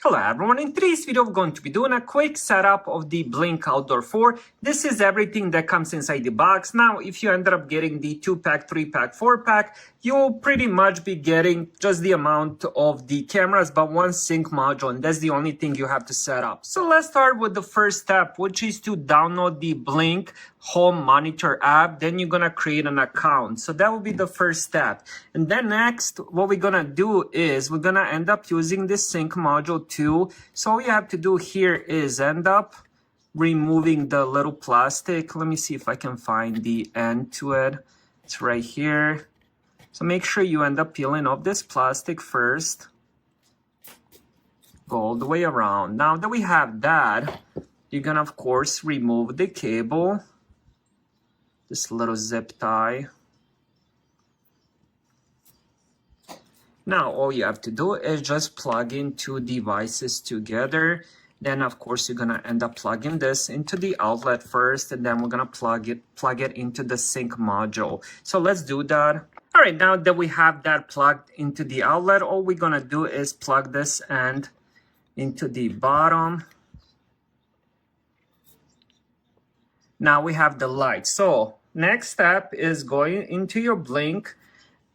Hello everyone, in today's video we're going to be doing a quick setup of the Blink Outdoor 4. This is everything that comes inside the box. Now if you ended up getting the 2-pack, 3-pack, 4-pack, you'll pretty much be getting just the amount of the cameras but one sync module, and that's the only thing you have to set up. So let's start with the first step, which is to download the Blink Home Monitor app. Then you're gonna create an account. So that will be the first step. And then next, what we're gonna do is we're gonna end up using this sync module too. So all you have to do here is end up removing the little plastic. Let me see if I can find the end to it. It's right here. So make sure you end up peeling off this plastic first. Go all the way around. Now that we have that, you're gonna of course remove the cable. This little zip tie. Now all you have to do is just plug in two devices together. Then of course you're gonna end up plugging this into the outlet first, and then we're gonna plug it into the sync module. So let's do that. All right, now that we have that plugged into the outlet, all we're gonna do is plug this end into the bottom. Now we have the light. So next step is going into your Blink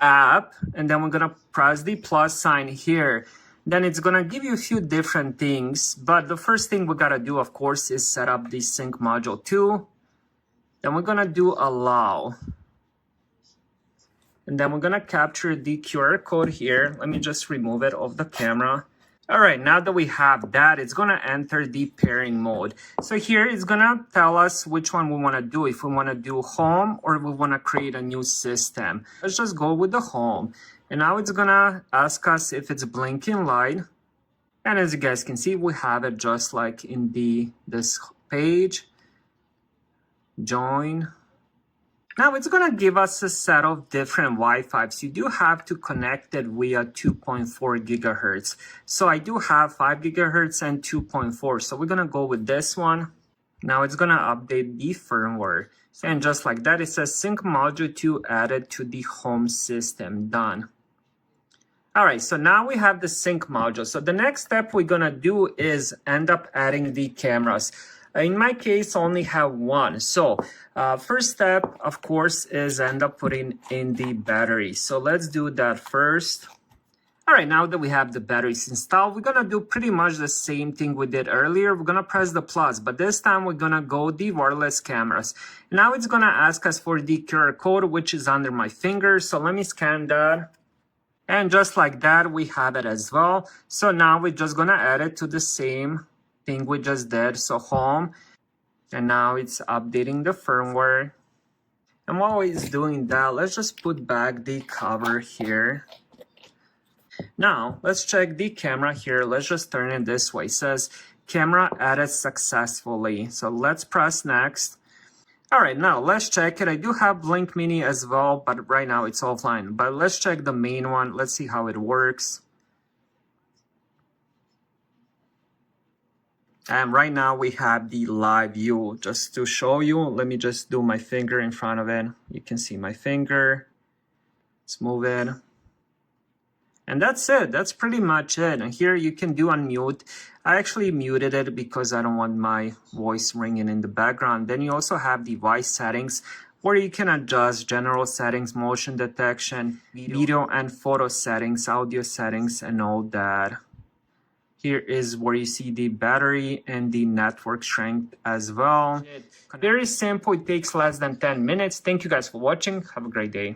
app, and then we're gonna press the plus sign here. Then it's gonna give you a few different things, but the first thing we gotta do, of course, is set up the sync module too. Then we're gonna do allow. And then we're gonna capture the QR code here. Let me just remove it off the camera. All right, now that we have that, it's gonna enter the pairing mode. So here it's gonna tell us which one we wanna do, if we wanna do home or we wanna create a new system. Let's just go with the home. And now it's gonna ask us if it's blinking light. And as you guys can see, we have it just like in this page. Join. Now it's gonna give us a set of different Wi-Fis. You do have to connect it via 2.4 gigahertz. So I do have 5 gigahertz and 2.4. So we're gonna go with this one. Now it's gonna update the firmware. And just like that, it says sync module 2 added to the home system. Done. All right, so now we have the sync module. So the next step we're gonna do is end up adding the cameras. In my case, I only have one. So first step, of course, is end up putting in the battery. So let's do that first. All right, now that we have the batteries installed, we're gonna do pretty much the same thing we did earlier. We're gonna press the plus, but this time we're gonna go the wireless cameras. Now it's gonna ask us for the QR code, which is under my finger. So let me scan that. And just like that, we have it as well. So now we're just gonna add it to the same thing we just did. So home, and now it's updating the firmware. And while it's doing that, let's just put back the cover here. Now let's check the camera here. Let's just turn it this way. It says camera added successfully. So let's press next. All right, now let's check it. I do have Blink Mini as well, but right now it's offline. But let's check the main one. Let's see how it works. And right now we have the live view. Just to show you, let me just do my finger in front of it. You can see my finger. Let's move it. And that's it. That's pretty much it. And here you can do unmute. I actually muted it because I don't want my voice ringing in the background. Then you also have the voice settings, where you can adjust general settings, motion detection, video and photo settings, audio settings, and all that. Here is where you see the battery and the network strength as well. Very simple. It takes less than 10 minutes. Thank you guys for watching. Have a great day.